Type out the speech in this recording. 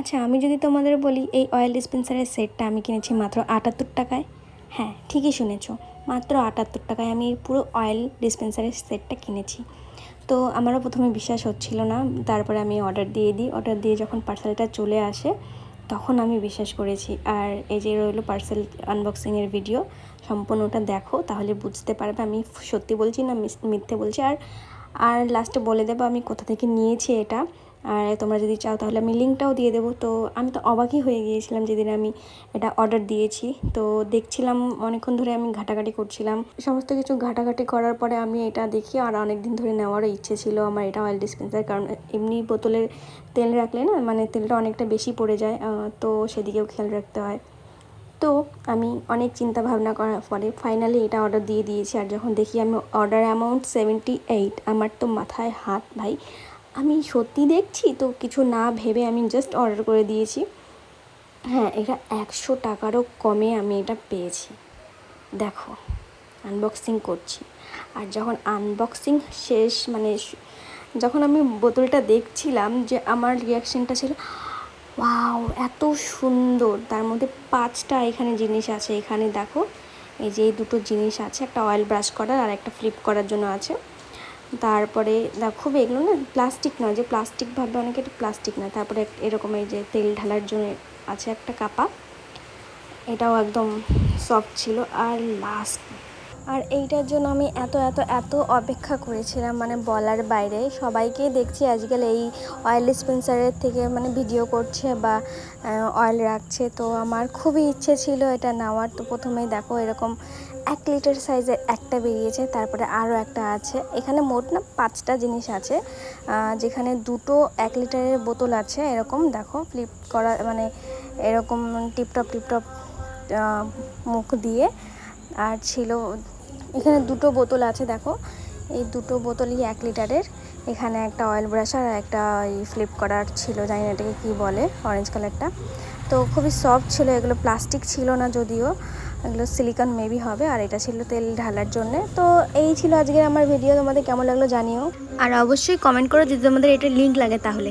আচ্ছা, আমি যদি তোমাদের বলি এই অয়েল ডিসপেন্সারের সেটটা আমি কিনেছি মাত্র ৭৮ টাকায়। হ্যাঁ, ঠিকই শুনেছো, মাত্র ৭৮ টাকায় আমি পুরো অয়েল ডিসপেন্সারের সেটটা কিনেছি। তো আমারও প্রথমে বিশ্বাস হচ্ছিল না, তারপরে আমি অর্ডার দিয়ে দিই। অর্ডার দিয়ে যখন পার্সেলটা চলে আসে তখন আমি বিশ্বাস করেছি। আর এই যে রইলো পার্সেল আনবক্সিংয়ের ভিডিও, সম্পূর্ণটা দেখো, তাহলে বুঝতে পারবে আমি সত্যি বলছি না মিথ্যে বলছি। আর লাস্টে বলে দেবো আমি কোথা থেকে নিয়েছি এটা। আর তোমরা যদি চাও তাহলে আমি লিঙ্কটাও দিয়ে দেবো। তো আমি তো অবাকই হয়ে গিয়েছিলাম যেদিন আমি এটা অর্ডার দিয়েছি। তো দেখছিলাম অনেকক্ষণ ধরে, আমি ঘাটাঘাটি করছিলাম, সমস্ত কিছু ঘাটাঘাটি করার পরে আমি এটা দেখি। আর অনেক দিন ধরে নেওয়ারও ইচ্ছে ছিল আমার এটা অয়েল ডিসপেন্সার, কারণ এমনি বোতলের তেল রাখলে না মানে তেলটা অনেকটা বেশি পড়ে যায়, তো সেদিকেও খেয়াল রাখতে হয়। তো আমি অনেক চিন্তা ভাবনা করার পরে ফাইনালি এটা অর্ডার দিয়ে দিয়েছি। আর যখন দেখি আমি অর্ডার অ্যামাউন্ট 78, আমার তো মাথায় হাত ভাই, আমি সত্যি দেখছি তো কিছু না ভেবে আমি জাস্ট অর্ডার করে দিয়েছি। হ্যাঁ, এটা 100 টাকারও কমে আমি এটা পেয়েছি। দেখো, আনবক্সিং করছি। আর যখন আনবক্সিং শেষ মানে যখন আমি বোতলটা দেখছিলাম, যে আমার রিয়াকশানটা ছিল ওয়াও এত সুন্দর। তার মধ্যে 5টা এখানে জিনিস আছে। এখানে দেখো, এই যে এই দুটো জিনিস আছে, একটা অয়েল ব্রাশ করার আর একটা ফ্লিপ করার জন্য আছে। তারপরে দেখো এগুলো না প্লাস্টিক নয়, যে প্লাস্টিক ভাববে অনেকে, এটা প্লাস্টিক না। তারপরে এরকম এই যে তেল ঢালার জন্য আছে একটা কাপা, এটাও একদম সফট ছিল। আর এইটার জন্য আমি এত এত এত অপেক্ষা করেছিলাম, মানে বলার বাইরে। সবাইকেই দেখছি আজকাল এই অয়েল ডিসপেন্সারের থেকে মানে ভিডিও করছে বা অয়েল রাখছে। তো আমার খুবই ইচ্ছে ছিল এটা নেওয়ার। তো প্রথমেই দেখো এরকম 1 লিটার সাইজের একটা বেরিয়েছে, তারপরে আরও একটা আছে। এখানে মোট না 5টা জিনিস আছে, যেখানে 2টো 1 লিটারের বোতল আছে। এরকম দেখো ফ্লিপ করা, মানে এরকম টিপটপ মুখ দিয়ে। আর ছিল এখানে 2টো বোতল আছে, দেখো এই 2টো বোতলই 1 লিটারের। এখানে একটা অয়েল ব্রাশ আর একটা ফ্লিপ করার ছিল, জানি না এটাকে কী বলে, অরেঞ্জ কালারটা। তো খুবই সফট ছিল এগুলো, প্লাস্টিক ছিল না যদিও, এগুলো সিলিকন মেবি হবে। আর এটা ছিল তেল ঢালার জন্যে। তো এই ছিল আজকের আমার ভিডিও। তোমাদের কেমন লাগলো জানিও, আর অবশ্যই কমেন্ট করো যদি তোমাদের এটা লিঙ্ক লাগে তাহলে।